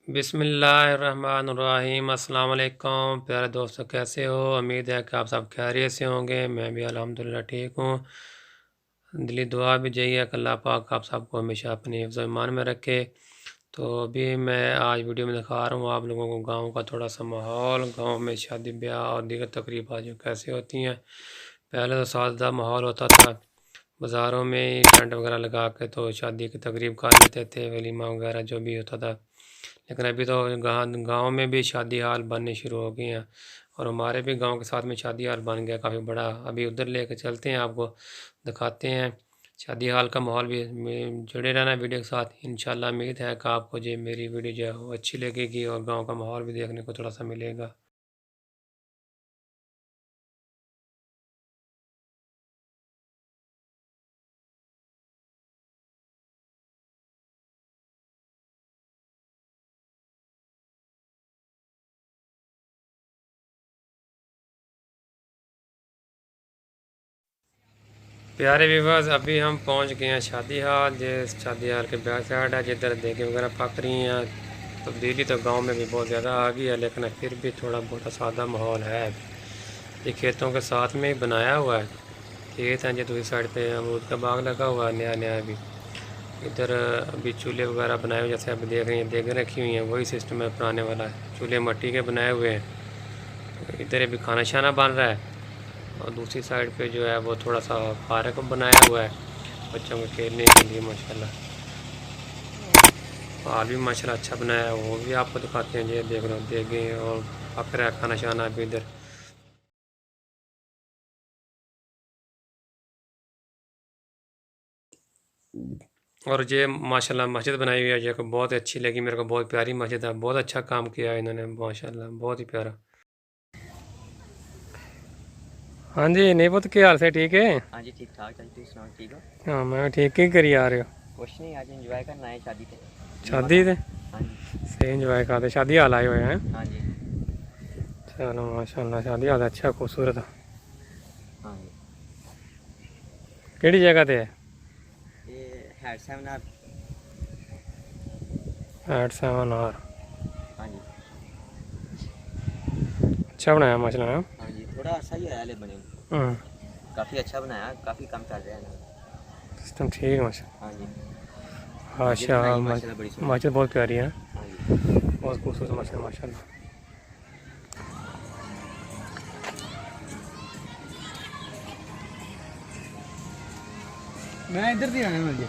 बिस्मिल्लाहिर्रहमानिर्रहीम। अस्सलाम वालेकुम प्यारे दोस्तों, कैसे हो? उम्मीद है कि आप सब खैरियत से होंगे। मैं भी अल्हम्दुलिल्लाह ठीक हूँ। दिली दुआ भी यही है कि अल्लाह पाक आप सबको हमेशा अपने हिफ्ज़ ईमान में रखे। तो अभी मैं आज वीडियो में दिखा रहा हूँ आप लोगों को गांव का थोड़ा सा माहौल, गांव में शादी ब्याह और दीगर तकरीबात जो कैसे होती हैं। पहले तो सादा माहौल होता था, बाज़ारों में ही टेंट वगैरह लगा के तो शादी की तकरीब कर लेते थे, वलीमा वगैरह जो भी होता था। लेकिन अभी तो गाँव में भी शादी हाल बनने शुरू हो गए हैं और हमारे भी गांव के साथ में शादी हाल बन गया काफ़ी बड़ा। अभी उधर लेके चलते हैं, आपको दिखाते हैं शादी हाल का माहौल भी। जुड़े रहना वीडियो के साथ। इंशाल्लाह उम्मीद है कि आपको जो मेरी वीडियो जो है वो अच्छी लगेगी और गाँव का माहौल भी देखने को थोड़ा सा मिलेगा। प्यारे व्यूवर्स, अभी हम पहुंच गए हैं शादी हाल। जिस शादी हाल के बैक साइड है जिधर देखें वगैरह पक रही हैं। तब्दीली तो गांव में भी बहुत ज़्यादा आ गई है, लेकिन फिर भी थोड़ा बहुत सादा माहौल है। ये खेतों के साथ में ही बनाया हुआ है। खेत हैं जो दूसरी साइड पे अमरूद का बाग लगा हुआ है नया नया। अभी इधर अभी चूल्हे वगैरह बनाए हुए, जैसे आप देख रहे हैं देखें रखी हुई हैं, वही सिस्टम है पुराने वाला है। चूल्हे मिट्टी के बनाए हुए हैं। तो इधर अभी खाना शाना बन रहा है और दूसरी साइड पे जो है वो थोड़ा सा पार्क बनाया हुआ है बच्चों के खेलने के लिए। माशाल्लाह हाल भी माशाल्लाह अच्छा बनाया है, वो भी आपको दिखाते हैं। ये देख रहे हो देखें और पक रहा है खाना शाना अभी इधर। और ये माशाल्लाह मस्जिद बनाई हुई है, जो को बहुत अच्छी लगी मेरे को। बहुत प्यारी मस्जिद है, बहुत अच्छा काम किया है इन्होंने माशाल्लाह, बहुत ही प्यारा। हाँ जी, नहीं पुत क्या हाल से? ठीक है। हाँ जी, ठीक ठाक। चल तुम सुनाओ, ठीक हो? हाँ मैं ठीक ही करी आ रहे हो? कुछ नहीं, आज एंजॉय करना है शादी पे। शादी थे हाँ जी। सही इंजॉय करते, शादी हाल आए हुए हैं। हाँ जी। चलो माशाल्लाह, शादी हाल अच्छा खूबसूरत है। हाँ जी। केड़ी जगह ते है? ये हेड सेमिनार। 87 आर। हाँ जी। अच्छा बनाया माशाल्लाह। हाँ जी, थोड़ा अर्सा ही है बने। हम्म, काफ़ी अच्छा बनाया, काफ़ी कम चल रहा है ना। सिस्टम ठीक है माशा। हाँ जी। मस्जिद अच्छा बनाई माशाल्लाह, बड़ी सुंदर। मस्जिद बहुत प्यारी है, हाँ जी। बहुत खूबसूरत माशा माशाल्लाह। मैं इधर भी आया मुझे।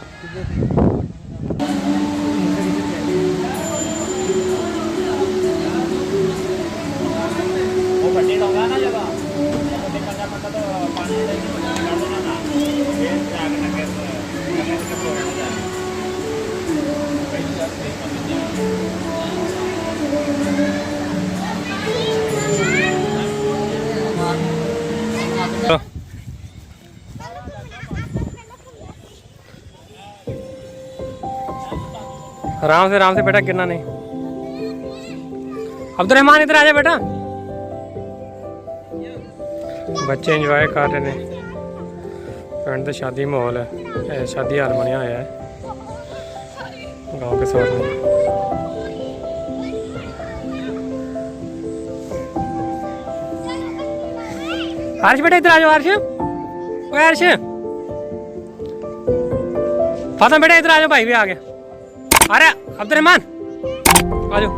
वो बड्डी होगा ना जगह बड्डी करना पड़ता तो पानी डाल देना ना ये आगे लगे तो फ्लोर जाए। तो आराम से बेटा, गिरना नहीं। अब्दुलरहमान इधर आ जा बेटा। बच्चे एंजॉय कर रहे हैं। पिंड शादी माहौल है, शादी हाल बनया हुआ है गाँव के साथ में। हर्ष बेटा इधर आ जाओ। हर्ष, ओए हर्ष, फातिमा बेटा इधर आ जाओ, भाई भी आ गया। अरे अब्दुलरहमान आ जाओ।